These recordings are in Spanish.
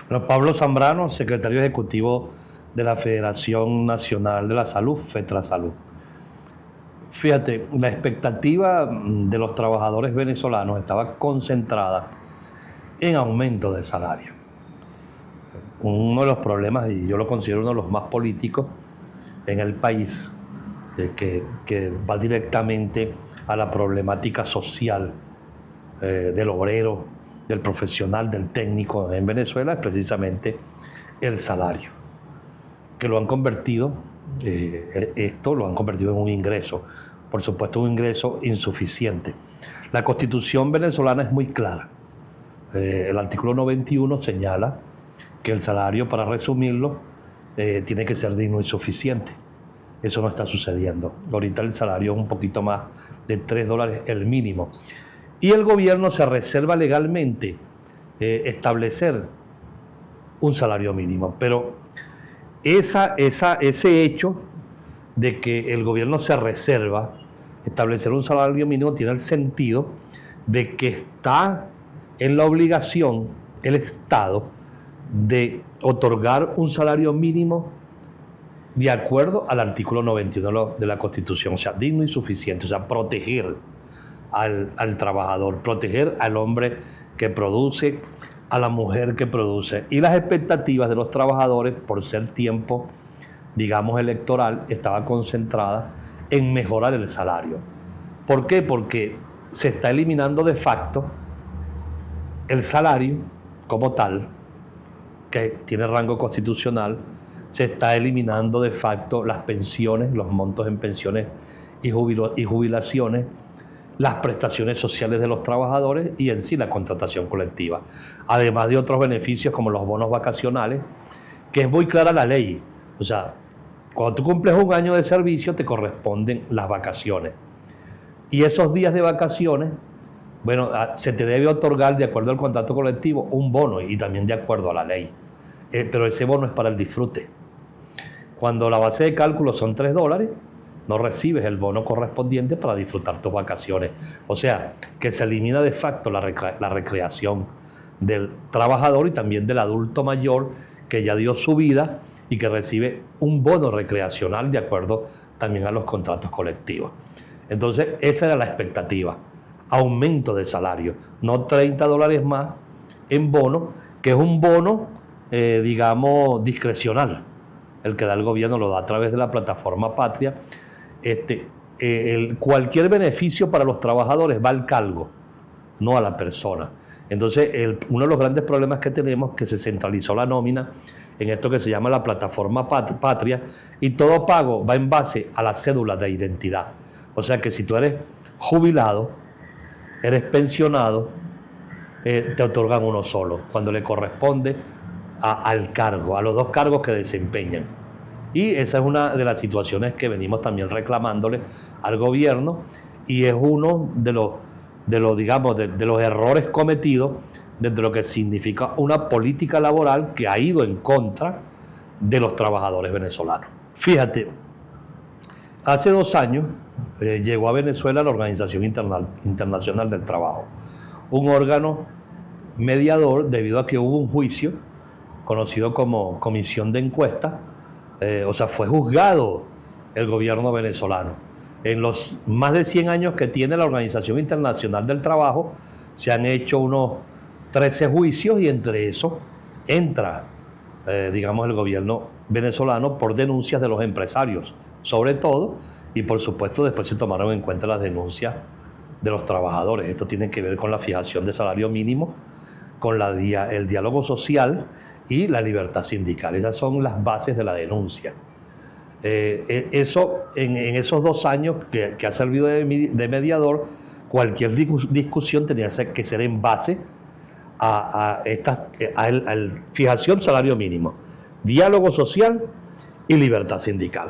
Bueno, Pablo Zambrano, secretario ejecutivo de la Federación Nacional de la Salud, FETRASalud. Fíjate, la expectativa de los trabajadores venezolanos estaba concentrada en aumento de salario. Uno de los problemas, y yo lo considero uno de los más políticos en el país, que va directamente a la problemática social del obrero, del profesional, del técnico en Venezuela, es precisamente el salario, que lo han convertido, lo han convertido en un ingreso, por supuesto un ingreso insuficiente. La Constitución venezolana es muy clara. El artículo 91 señala que el salario, para resumirlo, tiene que ser digno y suficiente. Eso no está sucediendo. Ahorita el salario es un poquito más de $3 el mínimo. Y el gobierno se reserva legalmente establecer un salario mínimo. Pero ese hecho de que el gobierno se reserva establecer un salario mínimo tiene el sentido de que está en la obligación el Estado de otorgar un salario mínimo de acuerdo al artículo 91 de la Constitución, o sea, digno y suficiente, o sea, proteger al trabajador, proteger al hombre que produce, a la mujer que produce. Y las expectativas de los trabajadores, por ser tiempo, digamos, electoral, estaba concentrada en mejorar el salario. ¿Por qué? Porque se está eliminando de facto el salario como tal, que tiene rango constitucional. Se está eliminando de facto las pensiones, los montos en pensiones y jubilaciones, las prestaciones sociales de los trabajadores y en sí la contratación colectiva. Además de otros beneficios como los bonos vacacionales, que es muy clara la ley. O sea, cuando tú cumples un año de servicio te corresponden las vacaciones. Y esos días de vacaciones, bueno, se te debe otorgar de acuerdo al contrato colectivo un bono y también de acuerdo a la ley. Pero ese bono es para el disfrute. Cuando la base de cálculo son $3, no recibes el bono correspondiente para disfrutar tus vacaciones. O sea, que se elimina de facto la recreación del trabajador y también del adulto mayor que ya dio su vida y que recibe un bono recreacional de acuerdo también a los contratos colectivos. Entonces, esa era la expectativa. Aumento de salario, no $30 más en bono, que es un bono, digamos, discrecional. El que da el gobierno lo da a través de la plataforma Patria. Cualquier beneficio para los trabajadores va al cargo, no a la persona. Entonces, uno de los grandes problemas que tenemos es que se centralizó la nómina en esto que se llama la plataforma Patria, y todo pago va en base a la cédula de identidad. O sea que si tú eres jubilado, eres pensionado, te otorgan uno solo, cuando le corresponde al cargo, a los dos cargos que desempeñan. Y esa es una de las situaciones que venimos también reclamándole al gobierno, y es uno de los digamos, de los errores cometidos desde lo que significa una política laboral que ha ido en contra de los trabajadores venezolanos. Fíjate, hace 2 años llegó a Venezuela la Organización Internacional del Trabajo, un órgano mediador debido a que hubo un juicio conocido como Comisión de Encuestas. O sea, fue juzgado el gobierno venezolano. En los más de 100 años que tiene la Organización Internacional del Trabajo, se han hecho unos 13 juicios y entre esos entra, digamos, el gobierno venezolano por denuncias de los empresarios, sobre todo, y por supuesto después se tomaron en cuenta las denuncias de los trabajadores. Esto tiene que ver con la fijación de salario mínimo, con el diálogo social y la libertad sindical. Esas son las bases de la denuncia. Eso, en esos 2 años que ha servido de mediador, cualquier discusión tenía que ser en base a fijación salario mínimo, diálogo social y libertad sindical.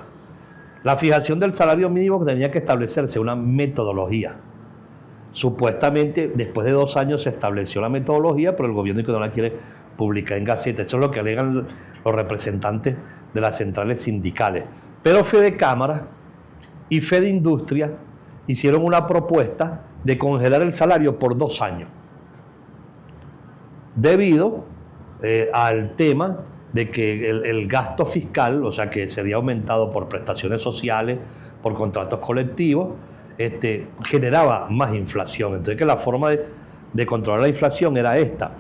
La fijación del salario mínimo tenía que establecerse una metodología. Supuestamente, después de 2 años se estableció la metodología, pero el gobierno no la quiere publicar en Gaceta. Eso es lo que alegan los representantes de las centrales sindicales. Pero Fedecámara y Fedindustria hicieron una propuesta de congelar el salario por 2 años, debido al tema de que el gasto fiscal, o sea, que sería aumentado por prestaciones sociales, por contratos colectivos, generaba más inflación. Entonces, que la forma de controlar la inflación era esta.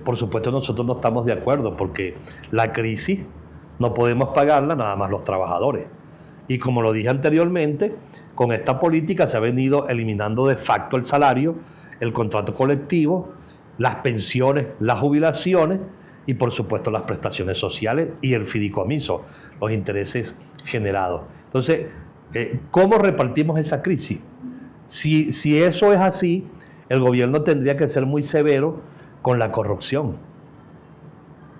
Por supuesto, nosotros no estamos de acuerdo, porque la crisis no podemos pagarla nada más los trabajadores. Y como lo dije anteriormente, con esta política se ha venido eliminando de facto el salario, el contrato colectivo, las pensiones, las jubilaciones y por supuesto las prestaciones sociales y el fideicomiso, los intereses generados. Entonces, ¿cómo repartimos esa crisis? Si eso es así, el gobierno tendría que ser muy severo con la corrupción.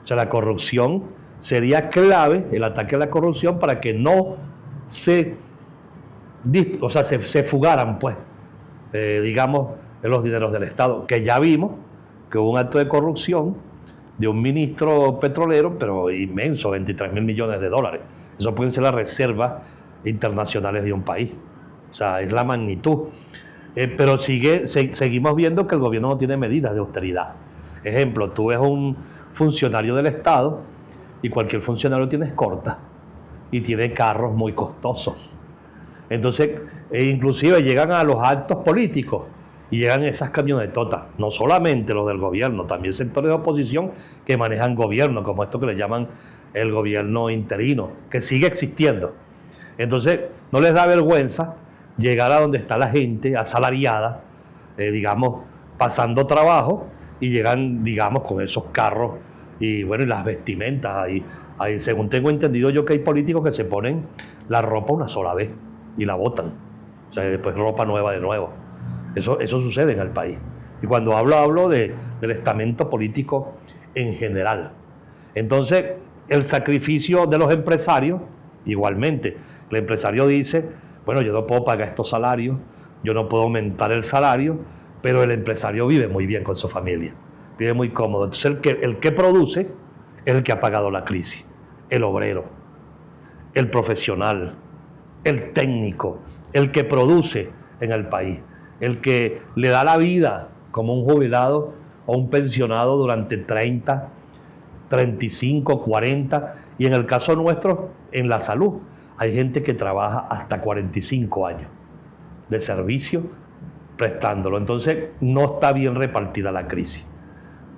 O sea, la corrupción sería clave, el ataque a la corrupción, para que no se fugaran, pues, digamos, los dineros del Estado, que ya vimos que hubo un acto de corrupción de un ministro petrolero, pero inmenso, 23.000 millones de dólares. Eso pueden ser las reservas internacionales de un país. O sea, es la magnitud. Pero seguimos viendo que el gobierno no tiene medidas de austeridad. Ejemplo, tú ves un funcionario del Estado y cualquier funcionario tiene escolta y tiene carros muy costosos. Entonces, inclusive llegan a los actos políticos y llegan esas camionetotas, no solamente los del gobierno, también sectores de oposición que manejan gobierno, como esto que le llaman el gobierno interino, que sigue existiendo. Entonces, no les da vergüenza llegar a donde está la gente asalariada, digamos, pasando trabajo, y llegan, digamos, con esos carros y bueno, y las vestimentas. Ahí, según tengo entendido yo, que hay políticos que se ponen la ropa una sola vez y la botan. O sea, después ropa nueva de nuevo. Eso sucede en el país. Y cuando hablo del estamento político en general. Entonces, el sacrificio de los empresarios, igualmente. El empresario dice, bueno, yo no puedo pagar estos salarios, yo no puedo aumentar el salario, pero el empresario vive muy bien con su familia, vive muy cómodo. Entonces, el que produce es el que ha pagado la crisis. El obrero, el profesional, el técnico, el que produce en el país, el que le da la vida como un jubilado o un pensionado durante 30, 35, 40, y en el caso nuestro, en la salud, hay gente que trabaja hasta 45 años de servicio prestándolo. Entonces, no está bien repartida la crisis.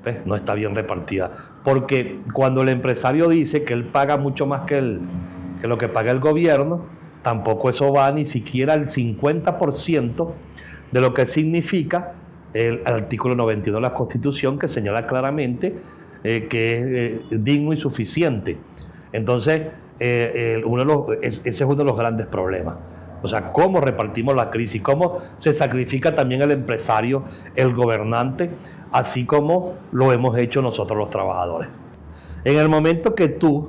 ¿Ves? No está bien repartida. Porque cuando el empresario dice que él paga mucho más que lo que paga el gobierno, tampoco eso va ni siquiera al 50% de lo que significa el artículo 91 de la Constitución, que señala claramente que es digno y suficiente. Entonces, ese es uno de los grandes problemas. O sea, cómo repartimos la crisis, cómo se sacrifica también el empresario, el gobernante, así como lo hemos hecho nosotros los trabajadores. En el momento que tú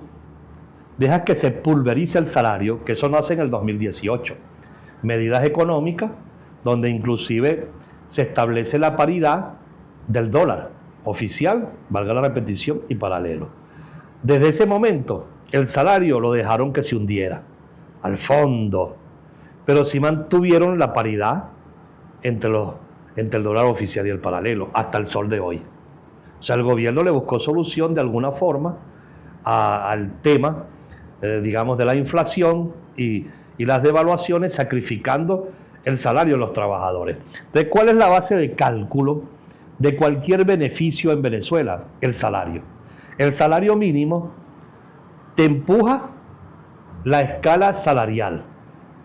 dejas que se pulverice el salario, que eso nace en el 2018, medidas económicas donde inclusive se establece la paridad del dólar oficial, valga la repetición, y paralelo. Desde ese momento, el salario lo dejaron que se hundiera al fondo, pero sí mantuvieron la paridad entre el dólar oficial y el paralelo hasta el sol de hoy. O sea, el gobierno le buscó solución de alguna forma al tema, digamos, de la inflación y las devaluaciones, sacrificando el salario de los trabajadores. Entonces, ¿cuál es la base de cálculo de cualquier beneficio en Venezuela? El salario. El salario mínimo te empuja la escala salarial,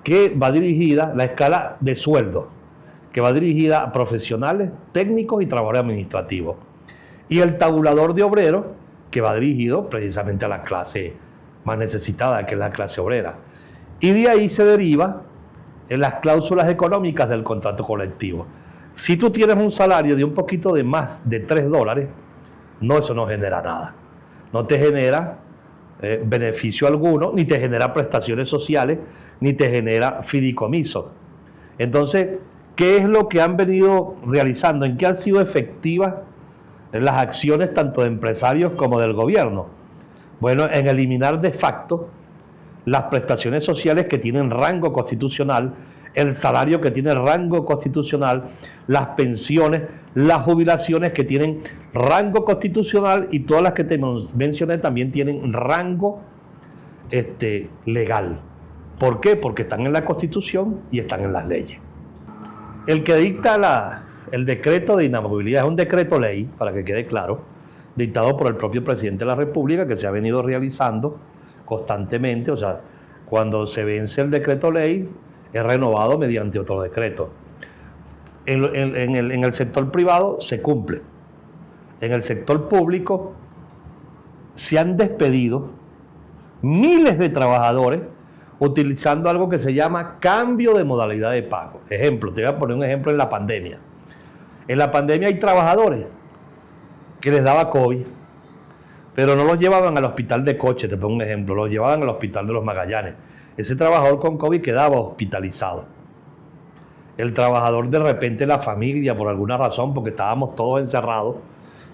que va dirigida, la escala de sueldo, que va dirigida a profesionales, técnicos y trabajadores administrativos. Y el tabulador de obreros, que va dirigido precisamente a la clase más necesitada, que es la clase obrera. Y de ahí se deriva en las cláusulas económicas del contrato colectivo. Si tú tienes un salario de un poquito de más de $3, eso no genera nada. No te genera beneficio alguno, ni te genera prestaciones sociales, ni te genera fideicomiso. Entonces, ¿qué es lo que han venido realizando? ¿En qué han sido efectivas las acciones tanto de empresarios como del gobierno? Bueno, en eliminar de facto las prestaciones sociales que tienen rango constitucional el salario que tiene rango constitucional, las pensiones, las jubilaciones que tienen rango constitucional y todas las que te mencioné también tienen rango legal. ¿Por qué? Porque están en la Constitución y están en las leyes. El que dicta el decreto de inamovilidad es un decreto ley, para que quede claro, dictado por el propio presidente de la República, que se ha venido realizando constantemente. O sea, cuando se vence el decreto ley, es renovado mediante otro decreto. En el sector privado se cumple. En el sector público se han despedido miles de trabajadores utilizando algo que se llama cambio de modalidad de pago. Ejemplo, te voy a poner un ejemplo en la pandemia. En la pandemia hay trabajadores que les daba COVID, pero no los llevaban al hospital de Coche, te pongo un ejemplo, los llevaban al hospital de los Magallanes. Ese trabajador con COVID quedaba hospitalizado. El trabajador, de repente, la familia, por alguna razón, porque estábamos todos encerrados,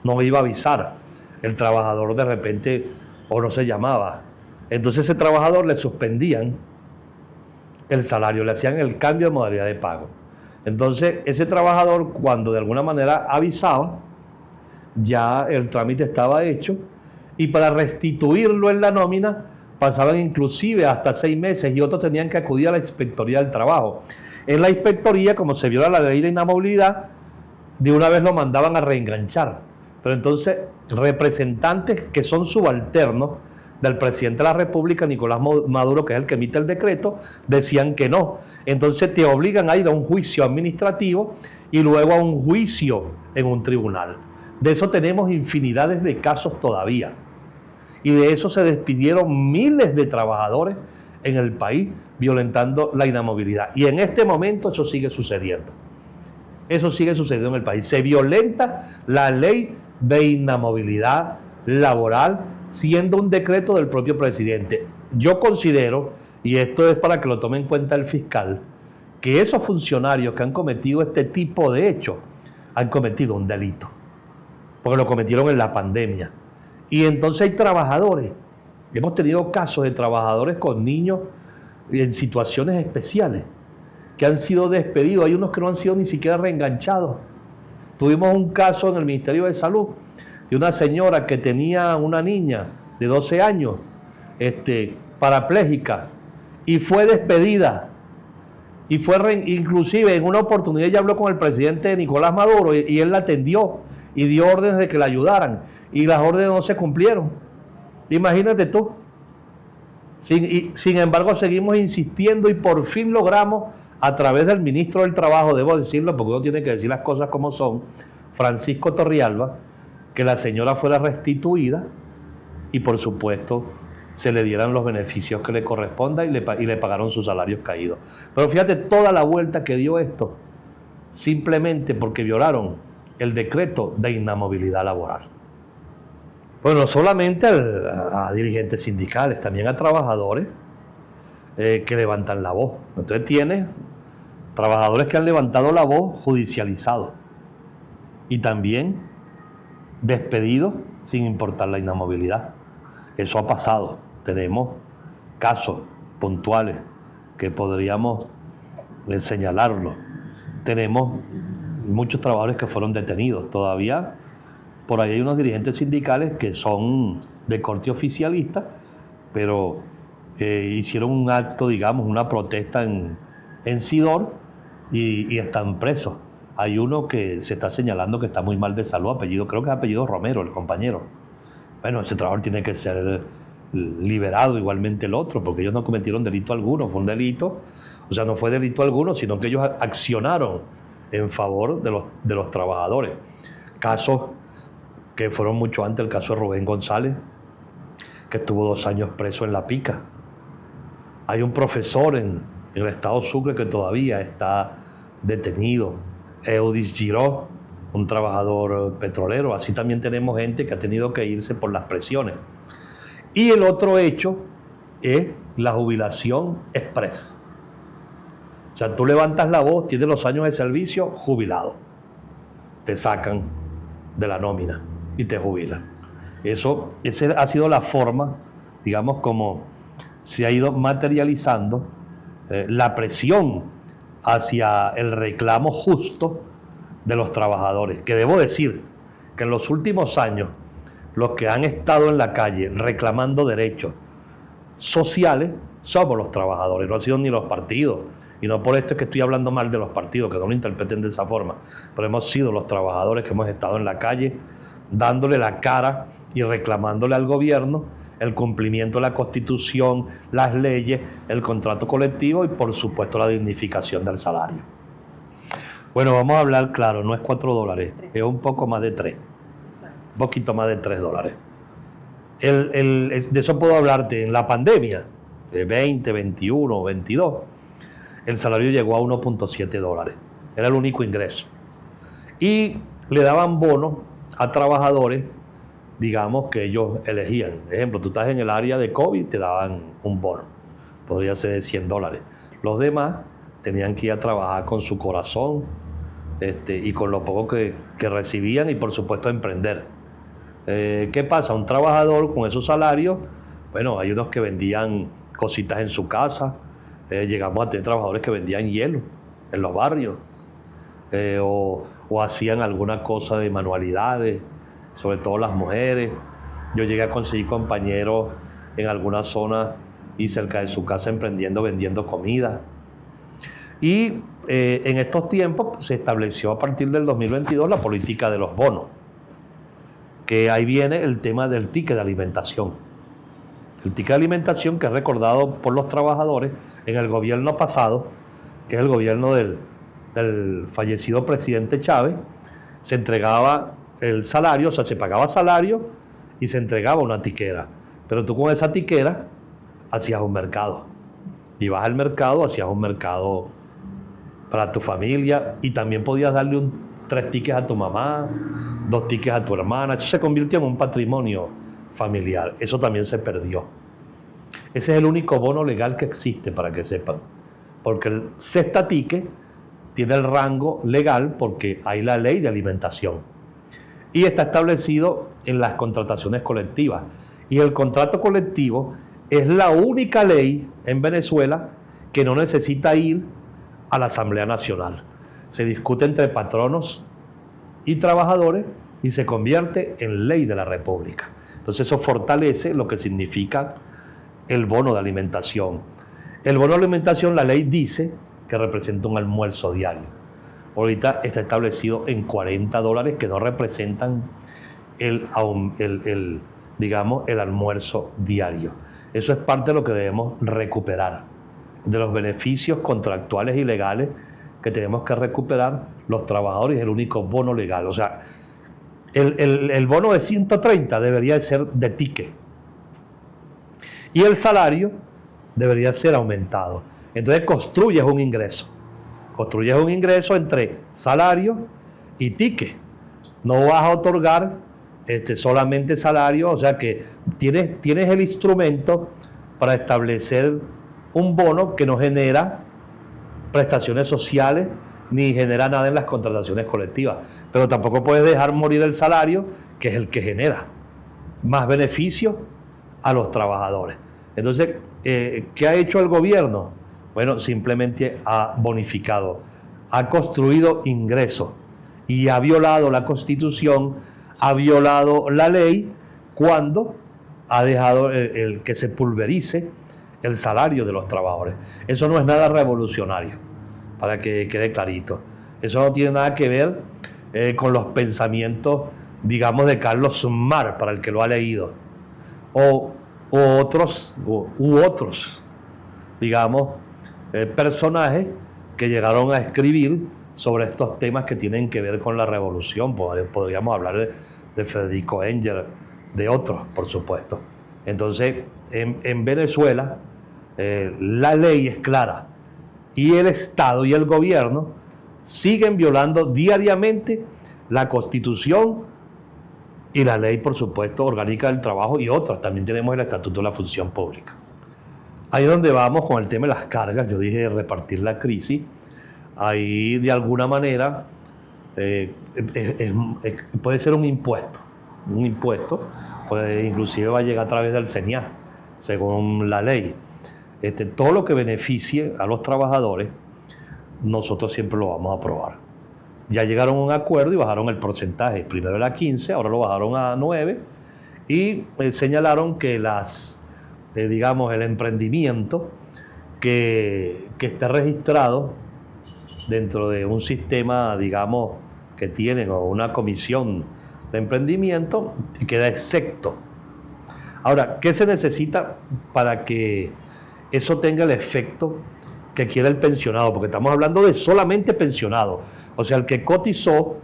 no iba a avisar. El trabajador de repente o no se llamaba. Entonces ese trabajador le suspendían el salario, le hacían el cambio de modalidad de pago. Entonces ese trabajador, cuando de alguna manera avisaba, ya el trámite estaba hecho, y para restituirlo en la nómina pasaban inclusive hasta 6 meses y otros tenían que acudir a la Inspectoría del Trabajo. En la Inspectoría, como se viola la ley de inamovilidad, de una vez lo mandaban a reenganchar. Pero entonces representantes que son subalternos del presidente de la República, Nicolás Maduro, que es el que emite el decreto, decían que no. Entonces te obligan a ir a un juicio administrativo y luego a un juicio en un tribunal. De eso tenemos infinidades de casos todavía. Y de eso se despidieron miles de trabajadores en el país, violentando la inamovilidad. Y en este momento eso sigue sucediendo. Eso sigue sucediendo en el país. Se violenta la ley de inamovilidad laboral, siendo un decreto del propio presidente. Yo considero, y esto es para que lo tome en cuenta el fiscal, que esos funcionarios que han cometido este tipo de hechos han cometido un delito, porque lo cometieron en la pandemia. Y entonces hay trabajadores, hemos tenido casos de trabajadores con niños en situaciones especiales, que han sido despedidos. Hay unos que no han sido ni siquiera reenganchados. Tuvimos un caso en el Ministerio de Salud de una señora que tenía una niña de 12 años, parapléjica, y fue despedida. Y fue inclusive en una oportunidad ella habló con el presidente Nicolás Maduro y él la atendió y dio órdenes de que la ayudaran, y las órdenes no se cumplieron. Imagínate tú. Sin embargo, seguimos insistiendo y por fin logramos, a través del ministro del Trabajo, debo decirlo porque uno tiene que decir las cosas como son, Francisco Torrialba, que la señora fuera restituida y por supuesto se le dieran los beneficios que le correspondan y le pagaron sus salarios caídos. Pero fíjate toda la vuelta que dio esto, simplemente porque violaron el decreto de inamovilidad laboral. Bueno, no solamente a dirigentes sindicales, también a trabajadores que levantan la voz. Entonces tienes trabajadores que han levantado la voz judicializados y también despedidos sin importar la inamovilidad. Eso ha pasado. Tenemos casos puntuales que podríamos señalarlos. Tenemos muchos trabajadores que fueron detenidos. Todavía por ahí hay unos dirigentes sindicales que son de corte oficialista, pero hicieron un acto, digamos, una protesta en Sidor y están presos. Hay uno que se está señalando que está muy mal de salud, creo que es apellido Romero, el compañero. Bueno, ese trabajador tiene que ser liberado, igualmente el otro, porque ellos no cometieron delito alguno, fue un delito, o sea, no fue delito alguno, sino que ellos accionaron en favor de los trabajadores. Casos que fueron mucho antes, el caso de Rubén González, que estuvo 2 años preso en La Pica. Hay un profesor en el estado Sucre que todavía está detenido. Eudis Giró, un trabajador petrolero. Así también tenemos gente que ha tenido que irse por las presiones. Y el otro hecho es la jubilación express. O sea, tú levantas la voz, tienes los años de servicio, jubilado. Te sacan de la nómina y te jubilan. Esa ha sido la forma, digamos, como se ha ido materializando la presión hacia el reclamo justo de los trabajadores. Que debo decir que en los últimos años los que han estado en la calle reclamando derechos sociales somos los trabajadores, no han sido ni los partidos. Y no por esto es que estoy hablando mal de los partidos, que no lo interpreten de esa forma, pero hemos sido los trabajadores que hemos estado en la calle dándole la cara y reclamándole al gobierno el cumplimiento de la Constitución, las leyes, el contrato colectivo y por supuesto la dignificación del salario. Bueno, vamos a hablar claro, no es $4, es un poco más de 3, un poquito más de $3. De eso puedo hablarte. En la pandemia, de 20, 21, 22, el salario llegó a $1.7. Era el único ingreso. Y le daban bonos a trabajadores, digamos, que ellos elegían. Por ejemplo, tú estás en el área de COVID, te daban un bono. Podría ser de $100. Los demás tenían que ir a trabajar con su corazón y con lo poco que recibían y, por supuesto, emprender. ¿Qué pasa? Un trabajador con esos salarios, bueno, hay unos que vendían cositas en su casa. Llegamos a tener trabajadores que vendían hielo en los barrios o hacían alguna cosa de manualidades, sobre todo las mujeres. Yo llegué a conseguir compañeros en algunas zonas y cerca de su casa emprendiendo, vendiendo comida. Y en estos tiempos se estableció a partir del 2022 la política de los bonos, que ahí viene el tema del ticket de alimentación. El ticket de alimentación que es recordado por los trabajadores en el gobierno pasado, que es el gobierno del fallecido presidente Chávez. Se entregaba el salario, o sea, se pagaba salario y se entregaba una tiquera. Pero tú con esa tiquera hacías un mercado. Ibas al mercado, hacías un mercado para tu familia y también podías darle 3 tickets a tu mamá, 2 tickets a tu hermana. Eso se convirtió en un patrimonio familiar. Eso también se perdió. Ese es el único bono legal que existe, para que sepan. Porque el cesta ticket tiene el rango legal porque hay la ley de alimentación. Y está establecido en las contrataciones colectivas. Y el contrato colectivo es la única ley en Venezuela que no necesita ir a la Asamblea Nacional. Se discute entre patronos y trabajadores y se convierte en ley de la República. Entonces eso fortalece lo que significa el bono de alimentación. El bono de alimentación, la ley dice que representa un almuerzo diario. Ahorita está establecido en $40 que no representan digamos, el almuerzo diario. Eso es parte de lo que debemos recuperar, de los beneficios contractuales y legales que tenemos que recuperar los trabajadores. Es el único bono legal. O sea, el bono de 130 debería ser de ticket y el salario debería ser aumentado. Entonces construyes un ingreso entre salario y ticket. No vas a otorgar solamente salario, o sea que tienes el instrumento para establecer un bono que no genera prestaciones sociales ni genera nada en las contrataciones colectivas, pero tampoco puedes dejar morir el salario, que es el que genera más beneficios a los trabajadores. Entonces, ¿qué ha hecho el gobierno? Bueno, simplemente ha bonificado, ha construido ingresos y ha violado la Constitución, ha violado la ley cuando ha dejado el que se pulverice el salario de los trabajadores. Eso no es nada revolucionario, para que quede clarito. Eso no tiene nada que ver con los pensamientos, digamos, de Carlos Mar, para el que lo ha leído, u otros, digamos, personajes que llegaron a escribir sobre estos temas que tienen que ver con la revolución. Podríamos hablar de Federico Engel, de otros, por supuesto. Entonces, en Venezuela, la ley es clara y el Estado y el gobierno siguen violando diariamente la Constitución y la ley, por supuesto, orgánica del trabajo y otras. También tenemos el Estatuto de la Función Pública. Ahí es donde vamos con el tema de las cargas. Yo dije repartir la crisis. Ahí, de alguna manera, puede ser un impuesto. Pues inclusive va a llegar a través del CENIAT, según la ley. Todo lo que beneficie a los trabajadores nosotros siempre lo vamos a aprobar. Ya llegaron a un acuerdo y bajaron el porcentaje. Primero era 15, ahora lo bajaron a 9 y señalaron que digamos, el emprendimiento que esté registrado dentro de un sistema, digamos, que tienen o una comisión de emprendimiento queda excepto. Ahora, ¿qué se necesita para que eso tenga el efecto que quiere el pensionado? Porque estamos hablando de solamente pensionado, o sea, el que cotizó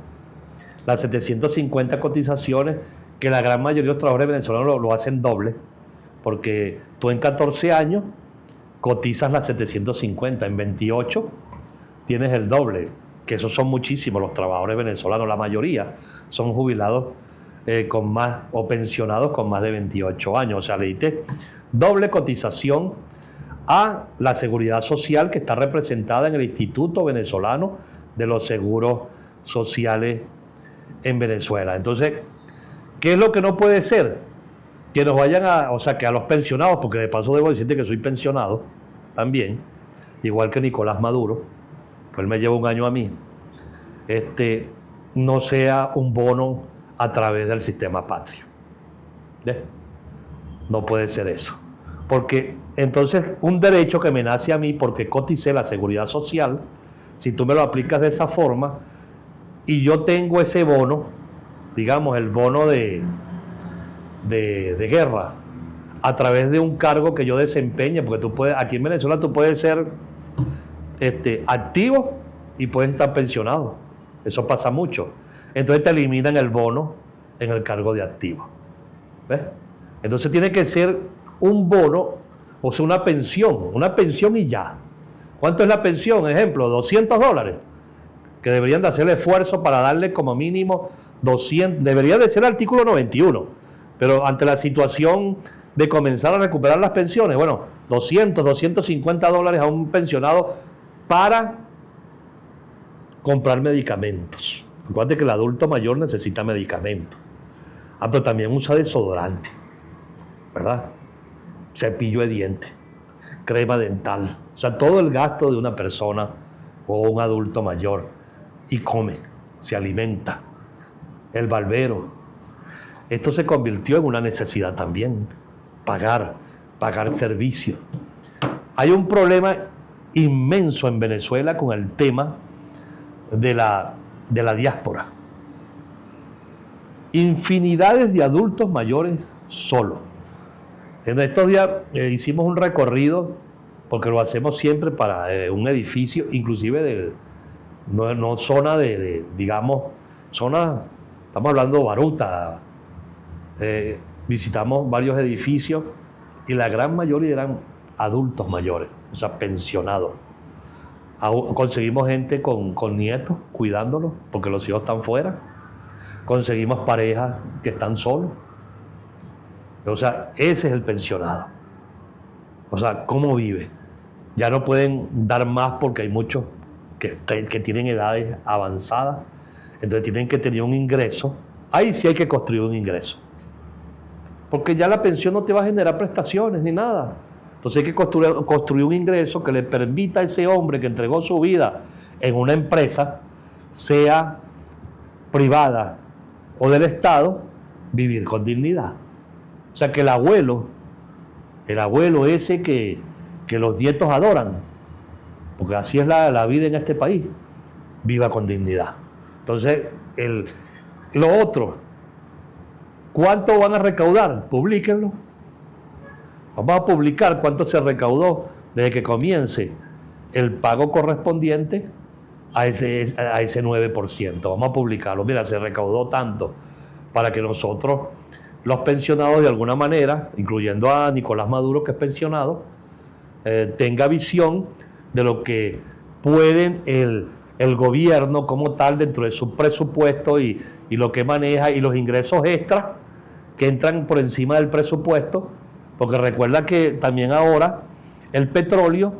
las 750 cotizaciones, que la gran mayoría de los trabajadores venezolanos lo hacen doble, porque tú en 14 años cotizas las 750, en 28 tienes el doble, que esos son muchísimos los trabajadores venezolanos, la mayoría son jubilados con más o pensionados con más de 28 años, o sea, le diste doble cotización a la seguridad social que está representada en el Instituto Venezolano de los Seguros Sociales en Venezuela. Entonces, ¿qué es lo que no puede ser? Que nos vayan o sea, que a los pensionados, porque de paso debo decirte que soy pensionado también, igual que Nicolás Maduro, pues él me lleva un año a mí, no sea un bono a través del sistema patria. ¿Ves? No puede ser eso. Porque entonces un derecho que me nace a mí porque coticé la seguridad social, si tú me lo aplicas de esa forma y yo tengo ese bono, digamos el bono de guerra, a través de un cargo que yo desempeñe, porque tú puedes, aquí en Venezuela tú puedes ser activo y puedes estar pensionado. Eso pasa mucho. Entonces te eliminan el bono en el cargo de activo. ¿Ves? Entonces tiene que ser un bono, o sea, una pensión y ya. ¿Cuánto es la pensión? Ejemplo, $200, que deberían de hacer el esfuerzo para darle como mínimo 200, debería de ser el artículo 91, pero ante la situación de comenzar a recuperar las pensiones, bueno, $250 a un pensionado para comprar medicamentos. Acuérdate que el adulto mayor necesita medicamentos. Pero también usa desodorante, ¿verdad? Cepillo de dientes, crema dental. O sea, todo el gasto de una persona o un adulto mayor. Y come, se alimenta. El barbero. Esto se convirtió en una necesidad también. Pagar servicios. Hay un problema inmenso en Venezuela con el tema de la diáspora. Infinidades de adultos mayores solos. En estos días hicimos un recorrido, porque lo hacemos siempre para un edificio, inclusive no zona digamos, zona, estamos hablando Baruta, visitamos varios edificios y la gran mayoría eran adultos mayores, o sea, pensionados. Conseguimos gente con nietos cuidándolos porque los hijos están fuera. Conseguimos parejas que están solos. O sea, ese es el pensionado. O sea, ¿cómo vive? Ya no pueden dar más porque hay muchos que tienen edades avanzadas. Entonces tienen que tener un ingreso. Ahí sí hay que construir un ingreso. Porque ya la pensión no te va a generar prestaciones ni nada. Entonces hay que construir un ingreso que le permita a ese hombre que entregó su vida en una empresa, sea privada o del Estado, vivir con dignidad. O sea, que el abuelo ese que los nietos adoran, porque así es la vida en este país, viva con dignidad. Entonces, lo otro, ¿cuánto van a recaudar? Publíquenlo. Vamos a publicar cuánto se recaudó desde que comience el pago correspondiente a ese 9%. Vamos a publicarlo. Mira, se recaudó tanto, para que nosotros, los pensionados de alguna manera, incluyendo a Nicolás Maduro, que es pensionado, tenga visión de lo que pueden el gobierno como tal dentro de su presupuesto y lo que maneja y los ingresos extras que entran por encima del presupuesto. Porque recuerda que también ahora el petróleo,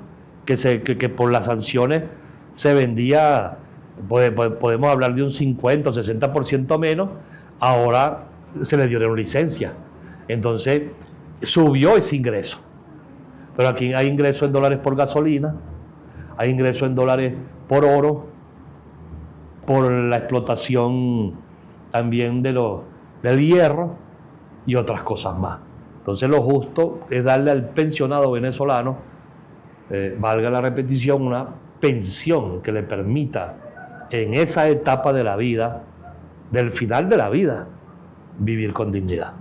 que por las sanciones se vendía, podemos hablar de un 50 o 60% menos, ahora se le dieron licencia. Entonces subió ese ingreso. Pero aquí hay ingreso en dólares por gasolina, hay ingreso en dólares por oro, por la explotación también del hierro y otras cosas más. Entonces lo justo es darle al pensionado venezolano, valga la repetición, una pensión que le permita en esa etapa de la vida, del final de la vida, vivir con dignidad.